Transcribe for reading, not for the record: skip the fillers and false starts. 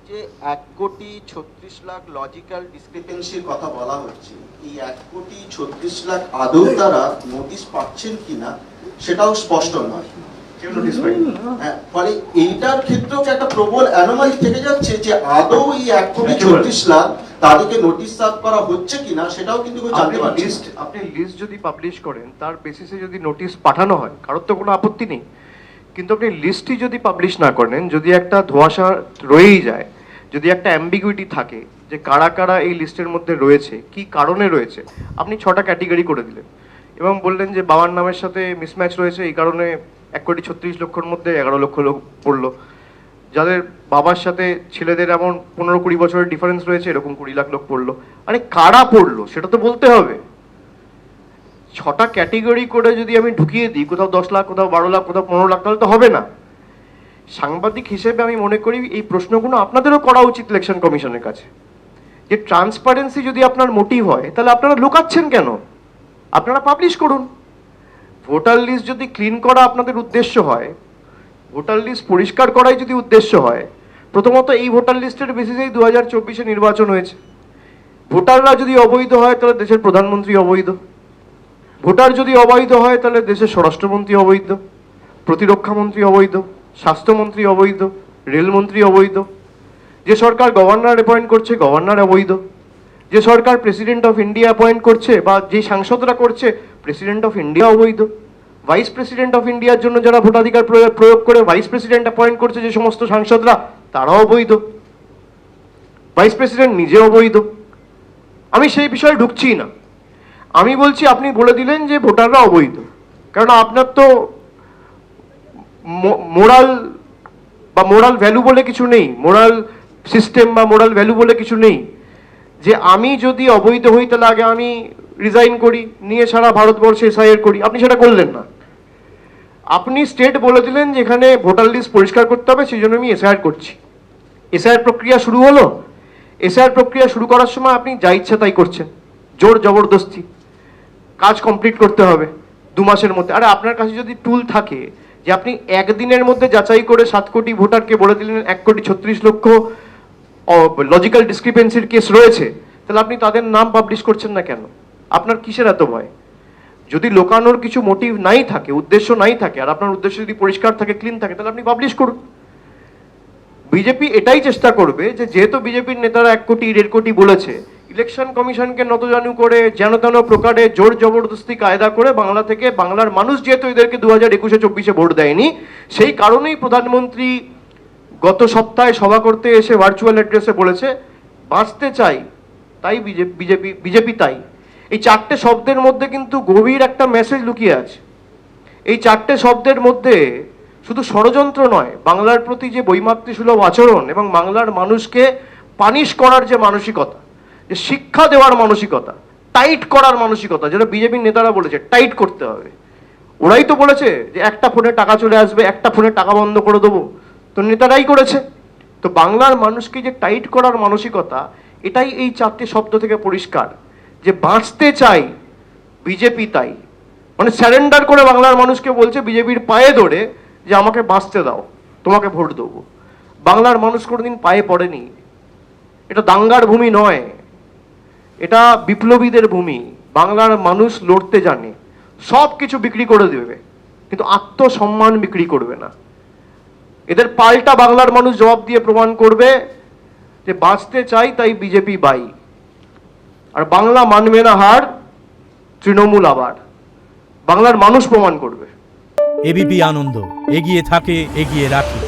যে 1,36,00,000 লজিক্যাল ডিসক্রিপেন্সির কথা বলা হচ্ছে, এই 1,36,00,000 আদৌ তারা নোটিশ পাচ্ছেন কিনা সেটাও স্পষ্ট নয়। ফলে এইটার ক্ষেত্রেও একটা প্রবল অ্যানোমালি থেকে যাচ্ছে যে আদৌ এই 1,36,00,000 তাদেরকে নোটিশ সার্ভ করা হচ্ছে কিনা সেটাও কিন্তু জানতে পারছি। আপনি লিস্ট যদি পাবলিশ করেন, তার বেসিসে যদি নোটিশ পাঠানো হয়, কারোর তো কোনো আপত্তি নেই। কিন্তু আপনি লিস্টই যদি পাবলিশ না করেন, যদি একটা ধোঁয়াশা রয়েই যায়, যদি একটা অ্যাম্বিগুইটি থাকে যে কারা কারা এই লিস্টের মধ্যে রয়েছে, কি কারণে রয়েছে, আপনি 6টা ক্যাটেগরি করে দিলেন এবং বললেন যে বাবার নামের সাথে মিসম্যাচ রয়েছে, এই কারণে 1,36,00,000 মধ্যে 11 লক্ষ লোক পড়লো। যাদের বাবার সাথে ছেলেদের এমন 15-20 বছরের ডিফারেন্স রয়েছে, এরকম 20 লাখ লোক পড়লো। আরে কারা পড়লো সেটা তো বলতে হবে। 6টা ক্যাটেগরি করে যদি আমি ঢুকিয়ে দিই, কোথাও 10 লাখ, কোথাও 12 লাখ, কোথাও 15 লাখ, তাহলে তো হবে না। সাংবাদিক হিসেবে আমি মনে করি এই প্রশ্নগুলো আপনাদেরও করা উচিত ইলেকশন কমিশনের কাছে, যে ট্রান্সপারেন্সি যদি আপনার মোটিভ হয় তাহলে আপনারা লুকাচ্ছেন কেন? আপনারা পাবলিশ করুন। ভোটার লিস্ট যদি ক্লিন করা আপনাদের উদ্দেশ্য হয়, ভোটার লিস্ট পরিষ্কার করাই যদি উদ্দেশ্য হয়, প্রথমত এই ভোটার লিস্টের বেসিসেই 2024-এ নির্বাচন হয়েছে। ভোটাররা যদি অবৈধ হয় তাহলে দেশের প্রধানমন্ত্রী অবৈধ, ভোটার যদি অবৈধ হয় তাহলে দেশের স্বরাষ্ট্রমন্ত্রী অবৈধ, প্রতিরক্ষামন্ত্রী অবৈধ, স্বাস্থ্যমন্ত্রী অবৈধ, রেলমন্ত্রী অবৈধ, যে সরকার গভর্নর অ্যাপয়েন্ট করছে গভর্নর অবৈধ, যে সরকার প্রেসিডেন্ট অফ ইন্ডিয়া অ্যাপয়েন্ট করছে বা যে সাংসদরা করছে প্রেসিডেন্ট অফ ইন্ডিয়া অবৈধ, ভাইস প্রেসিডেন্ট অফ ইন্ডিয়ার জন্য যারা ভোটাধিকার প্রয়োগ করে ভাইস প্রেসিডেন্ট অ্যাপয়েন্ট করছে যে সমস্ত সাংসদরা, তারাও অবৈধ, ভাইস প্রেসিডেন্ট নিজে অবৈধ। আমি সেই বিষয়ে ঢুকছি না। আমি বলছি আপনি বলে দিলেন যে ভোটাররা অবৈধ, কারণ আপনার তো মোরাল বা মোরাল ভ্যালু বলে কিছু নেই, মোরাল সিস্টেম বা মোরাল ভ্যালু বলে কিছু নেই যে আমি যদি অবৈধ হই তাহলে আগে আমি রিজাইন করি, নিয়ে সারা ভারতবর্ষে এসআইআর করি। আপনি সেটা করলেন না। আপনি স্টেট বলে দিলেন যে এখানে ভোটার লিস্ট পরিষ্কার করতে হবে, সেই জন্য আমি এসআইআর করছি। এসআইআর প্রক্রিয়া শুরু হলো। এসআইআর প্রক্রিয়া শুরু করার সময় আপনি যা ইচ্ছা তাই করছেন, জোর জবরদস্তি। কাজ কমপ্লিট করতে হবে 2 মাসের মধ্যে। আরে আপনার কাছে যদি টুল থাকে যে আপনি একদিনের মধ্যে যাচাই করে 7 কোটি ভোটারকে বলে দিলেন 1,36,00,000 লজিক্যাল ডিসক্রিপেন্সির কেস রয়েছে, তাহলে আপনি তাদের নাম পাবলিশ করছেন না কেন? আপনার কিসের এত ভয়? যদি লোকানোর কিছু মোটিভ নাই থাকে, উদ্দেশ্য নাই থাকে, আর আপনার উদ্দেশ্য যদি পরিষ্কার থাকে, ক্লিন থাকে, তাহলে আপনি পাবলিশ করুন। বিজেপি এটাই চেষ্টা করবে যে যেহেতু বিজেপির নেতারা 1 কোটি 1.5 কোটি বলেছে, ইলেকশন কমিশনকে নতজানু করে যেন তেন প্রকারে জোর জবরদস্তি কায়দা করে বাংলা থেকে, বাংলার মানুষ যেহেতু এদেরকে 2021-24-এ ভোট দেয়নি, সেই কারণেই প্রধানমন্ত্রী গত সপ্তাহে সভা করতে এসে ভার্চুয়াল অ্যাড্রেসে বলেছে বাঁচতে চাই তাই বিজেপি তাই। এই 4টে শব্দের মধ্যে কিন্তু গভীর একটা মেসেজ লুকিয়ে আছে। এই 4টে শব্দের মধ্যে শুধু ষড়যন্ত্র নয়, বাংলার প্রতি যে বৈমাতৃসুলভ আচরণ এবং বাংলার মানুষকে পানিশ করার যে মানসিকতা, যে শিক্ষা দেওয়ার মানসিকতা, টাইট করার মানসিকতা, যেটা বিজেপির নেতারা বলেছে টাইট করতে হবে। ওরাই তো বলেছে যে একটা ফোনে টাকা চলে আসবে, একটা ফোনে টাকা বন্ধ করে দেবো, তো নেতারাই করেছে। তো বাংলার মানুষকে যে টাইট করার মানসিকতা, এটাই এই 4টে শব্দ থেকে পরিষ্কার, যে বাঁচতে চাই বিজেপি তাই। মানে স্যারেন্ডার করে বাংলার মানুষকে বলছে বিজেপির পায়ে ধরে যে আমাকে বাঁচতে দাও, তোমাকে ভোট দেবো। বাংলার মানুষ কোনোদিন পায়ে পড়েনি। এটা দাঙ্গার ভূমি নয়, এটা বিপ্লবীদের ভূমি। বাংলার মানুষ লড়তে জানে, সব কিছু বিক্রি করে দেবে, কিন্তু আত্মসম্মান বিক্রি করবে না। এদের পাল্টা বাংলার মানুষ জবাব দিয়ে প্রমাণ করবে যে বাঁচতে চাই তাই বিজেপি বাই। আর বাংলা মানবে না হার, তৃণমূল আবার। বাংলার মানুষ প্রমাণ করবে। এবিপি আনন্দ, এগিয়ে থাকে, এগিয়ে রাখে।